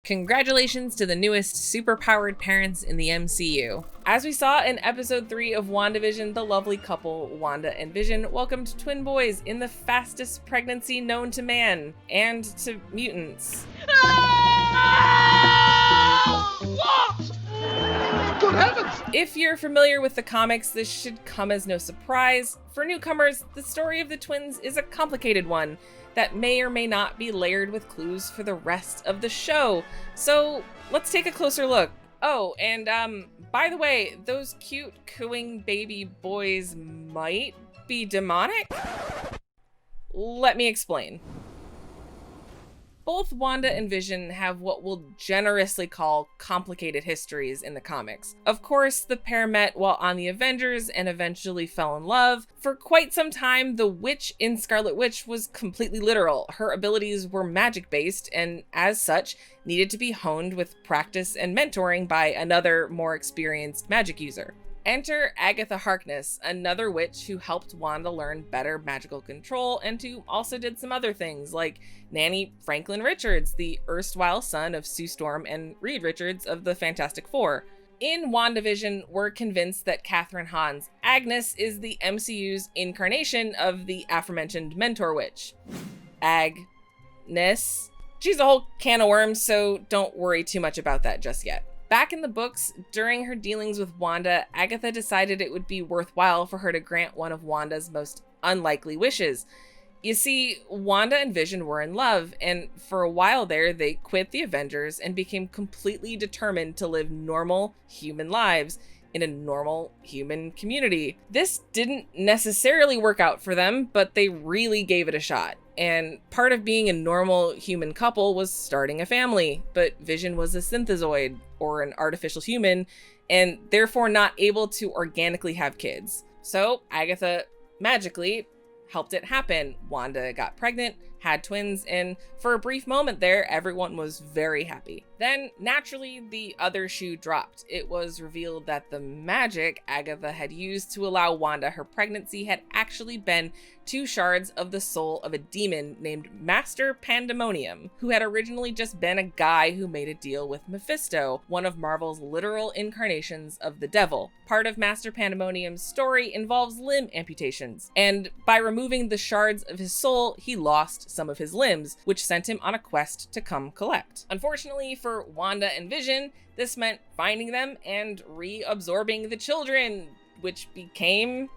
Congratulations to the newest superpowered parents in the MCU. As we saw in episode 3 of WandaVision, the lovely couple, Wanda and Vision, welcomed twin boys in the fastest pregnancy known to man and to mutants. Good heavens! If you're familiar with the comics, this should come as no surprise. For newcomers, the story of the twins is a complicated one that may or may not be layered with clues for the rest of the show. So let's take a closer look. Oh, and by the way, those cute cooing baby boys might be demonic? Let me explain. Both Wanda and Vision have what we'll generously call complicated histories in the comics. Of course, the pair met while on the Avengers and eventually fell in love. For quite some time, the witch in Scarlet Witch was completely literal. Her abilities were magic-based and, as such, needed to be honed with practice and mentoring by another, more experienced magic user. Enter Agatha Harkness, another witch who helped Wanda learn better magical control and who also did some other things, like nanny Franklin Richards, the erstwhile son of Sue Storm and Reed Richards of the Fantastic Four. In WandaVision, we're convinced that Kathryn Hahn's Agnes is the MCU's incarnation of the aforementioned mentor witch. Agnes? She's a whole can of worms, so don't worry too much about that just yet. Back in the books, during her dealings with Wanda, Agatha decided it would be worthwhile for her to grant one of Wanda's most unlikely wishes. You see, Wanda and Vision were in love, and for a while there, they quit the Avengers and became completely determined to live normal human lives in a normal human community. This didn't necessarily work out for them, but they really gave it a shot. And part of being a normal human couple was starting a family, but Vision was a synthezoid, or an artificial human, and therefore not able to organically have kids. So Agatha magically helped it happen. Wanda got pregnant, had twins, and for a brief moment there, everyone was very happy. Then, naturally, the other shoe dropped. It was revealed that the magic Agatha had used to allow Wanda her pregnancy had actually been 2 shards of the soul of a demon named Master Pandemonium, who had originally just been a guy who made a deal with Mephisto, one of Marvel's literal incarnations of the devil. Part of Master Pandemonium's story involves limb amputations, and by removing the shards of his soul, he lost some of his limbs, which sent him on a quest to come collect. Unfortunately for Wanda and Vision, this meant finding them and reabsorbing the children, which became,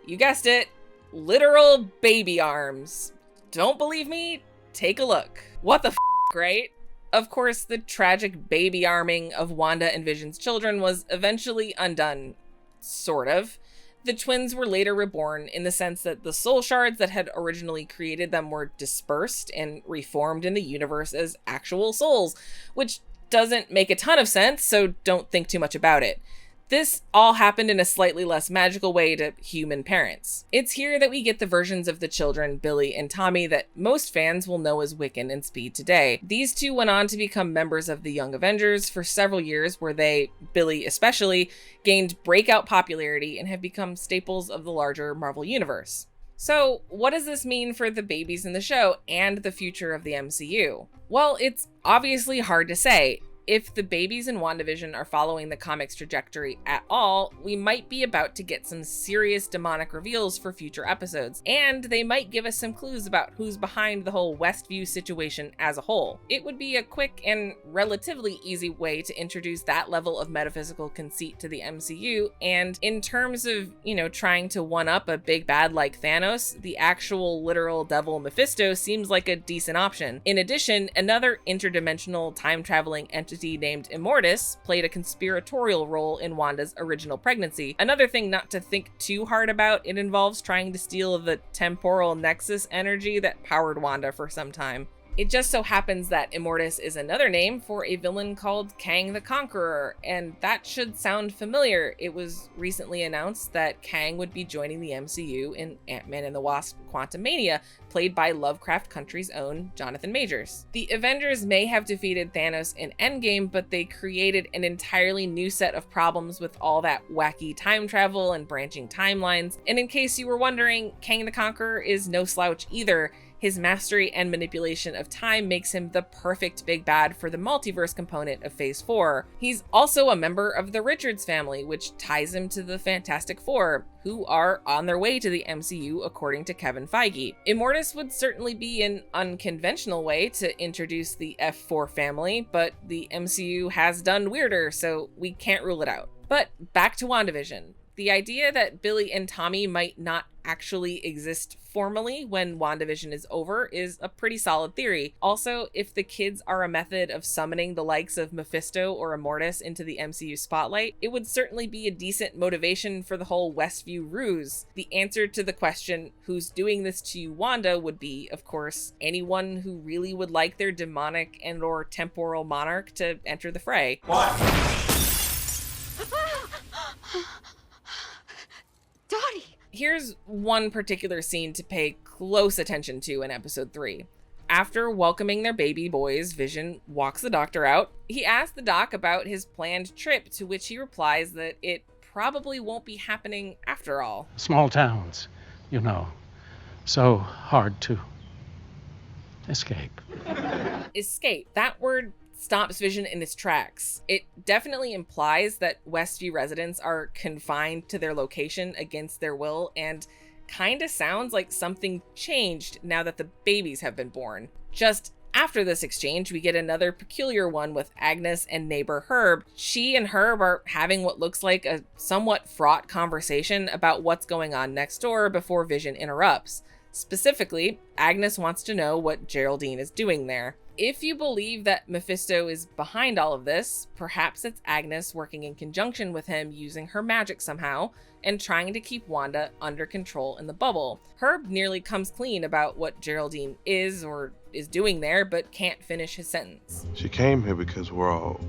you guessed it, literal baby arms. Don't believe me? Take a look. What the f***, right? Of course, the tragic baby arming of Wanda and Vision's children was eventually undone. Sort of. The twins were later reborn in the sense that the soul shards that had originally created them were dispersed and reformed in the universe as actual souls, which doesn't make a ton of sense, so don't think too much about it. This all happened in a slightly less magical way to human parents. It's here that we get the versions of the children, Billy and Tommy, that most fans will know as Wiccan and Speed today. These two went on to become members of the Young Avengers for several years, where they, Billy especially, gained breakout popularity and have become staples of the larger Marvel universe. So, what does this mean for the babies in the show and the future of the MCU? Well, it's obviously hard to say. If the babies in WandaVision are following the comic's trajectory at all, we might be about to get some serious demonic reveals for future episodes, and they might give us some clues about who's behind the whole Westview situation as a whole. It would be a quick and relatively easy way to introduce that level of metaphysical conceit to the MCU, and in terms of, trying to one-up a big bad like Thanos, the actual literal devil Mephisto seems like a decent option. In addition, another interdimensional time-traveling entity named Immortus played a conspiratorial role in Wanda's original pregnancy. Another thing not to think too hard about, it involves trying to steal the temporal nexus energy that powered Wanda for some time. It just so happens that Immortus is another name for a villain called Kang the Conqueror, and that should sound familiar. It was recently announced that Kang would be joining the MCU in Ant-Man and the Wasp: Quantumania, played by Lovecraft Country's own Jonathan Majors. The Avengers may have defeated Thanos in Endgame, but they created an entirely new set of problems with all that wacky time travel and branching timelines. And in case you were wondering, Kang the Conqueror is no slouch either. His mastery and manipulation of time makes him the perfect big bad for the multiverse component of Phase 4. He's also a member of the Richards family, which ties him to the Fantastic Four, who are on their way to the MCU according to Kevin Feige. Immortus would certainly be an unconventional way to introduce the F4 family, but the MCU has done weirder, so we can't rule it out. But back to WandaVision. The idea that Billy and Tommy might not actually exist formally when WandaVision is over is a pretty solid theory. Also, if the kids are a method of summoning the likes of Mephisto or Immortus into the MCU spotlight, it would certainly be a decent motivation for the whole Westview ruse. The answer to the question, who's doing this to you, Wanda, would be, of course, anyone who really would like their demonic and or temporal monarch to enter the fray. What? Dottie! Here's one particular scene to pay close attention to in episode 3. After welcoming their baby boys, Vision walks the doctor out. He asks the doc about his planned trip, to which he replies that it probably won't be happening after all. Small towns, you know, so hard to escape. Escape. That word stops Vision in its tracks. It definitely implies that Westview residents are confined to their location against their will, and kinda sounds like something changed now that the babies have been born. Just after this exchange, we get another peculiar one with Agnes and neighbor Herb. She and Herb are having what looks like a somewhat fraught conversation about what's going on next door before Vision interrupts. Specifically, Agnes wants to know what Geraldine is doing there. If you believe that Mephisto is behind all of this, perhaps it's Agnes working in conjunction with him using her magic somehow and trying to keep Wanda under control in the bubble. Herb nearly comes clean about what Geraldine is or is doing there, but can't finish his sentence. She came here because we're all...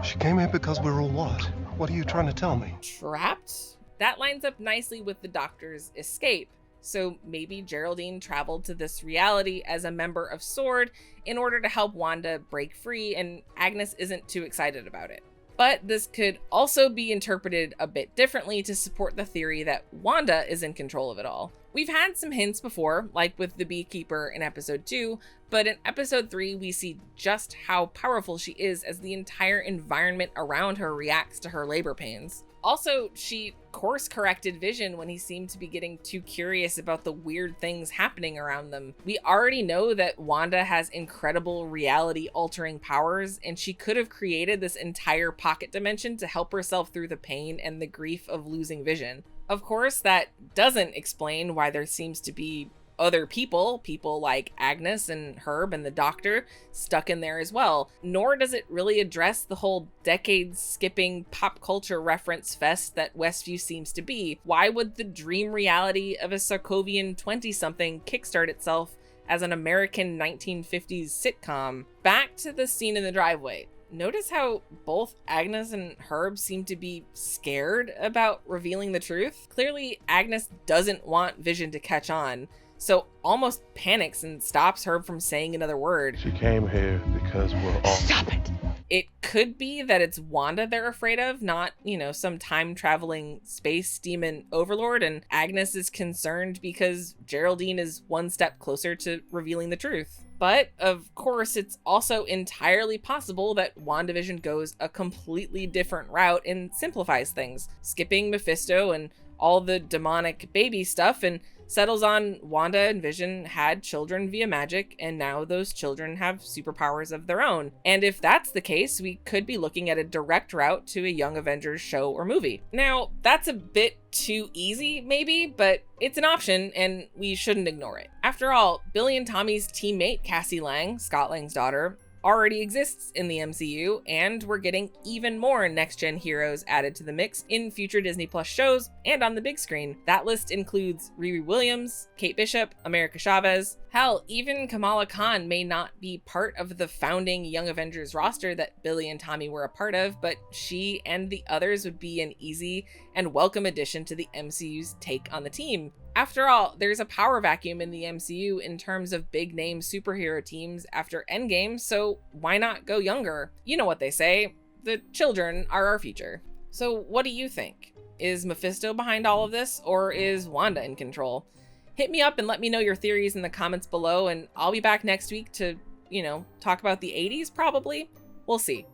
She came here because we're all what? What are you trying to tell me? Trapped? That lines up nicely with the Doctor's escape. So maybe Geraldine traveled to this reality as a member of SWORD in order to help Wanda break free, and Agnes isn't too excited about it. But this could also be interpreted a bit differently to support the theory that Wanda is in control of it all. We've had some hints before, like with the beekeeper in episode 2, but in episode 3 we see just how powerful she is as the entire environment around her reacts to her labor pains. Also, she course-corrected Vision when he seemed to be getting too curious about the weird things happening around them. We already know that Wanda has incredible reality-altering powers, and she could have created this entire pocket dimension to help herself through the pain and the grief of losing Vision. Of course, that doesn't explain why there seems to be other people like Agnes and Herb and the Doctor, stuck in there as well. Nor does it really address the whole decade-skipping pop culture reference fest that Westview seems to be. Why would the dream reality of a Sokovian 20-something kickstart itself as an American 1950s sitcom? Back to the scene in the driveway. Notice how both Agnes and Herb seem to be scared about revealing the truth? Clearly, Agnes doesn't want Vision to catch on, so almost panics and stops Herb from saying another word. She came here because we're all... Stop it! It could be that it's Wanda they're afraid of, not, some time-traveling space demon overlord, and Agnes is concerned because Geraldine is one step closer to revealing the truth. But, of course, it's also entirely possible that WandaVision goes a completely different route and simplifies things, skipping Mephisto and all the demonic baby stuff and settles on Wanda and Vision had children via magic, and now those children have superpowers of their own. And if that's the case, we could be looking at a direct route to a Young Avengers show or movie. Now, that's a bit too easy, maybe, but it's an option, and we shouldn't ignore it. After all, Billy and Tommy's teammate, Cassie Lang, Scott Lang's daughter, already exists in the MCU, and we're getting even more next-gen heroes added to the mix in future Disney Plus shows and on the big screen. That list includes Riri Williams, Kate Bishop, America Chavez. Hell, even Kamala Khan may not be part of the founding Young Avengers roster that Billy and Tommy were a part of, but she and the others would be an easy and welcome addition to the MCU's take on the team. After all, there's a power vacuum in the MCU in terms of big-name superhero teams after Endgame, so why not go younger? You know what they say, the children are our future. So what do you think? Is Mephisto behind all of this, or is Wanda in control? Hit me up and let me know your theories in the comments below, and I'll be back next week to, talk about the 80s probably. We'll see.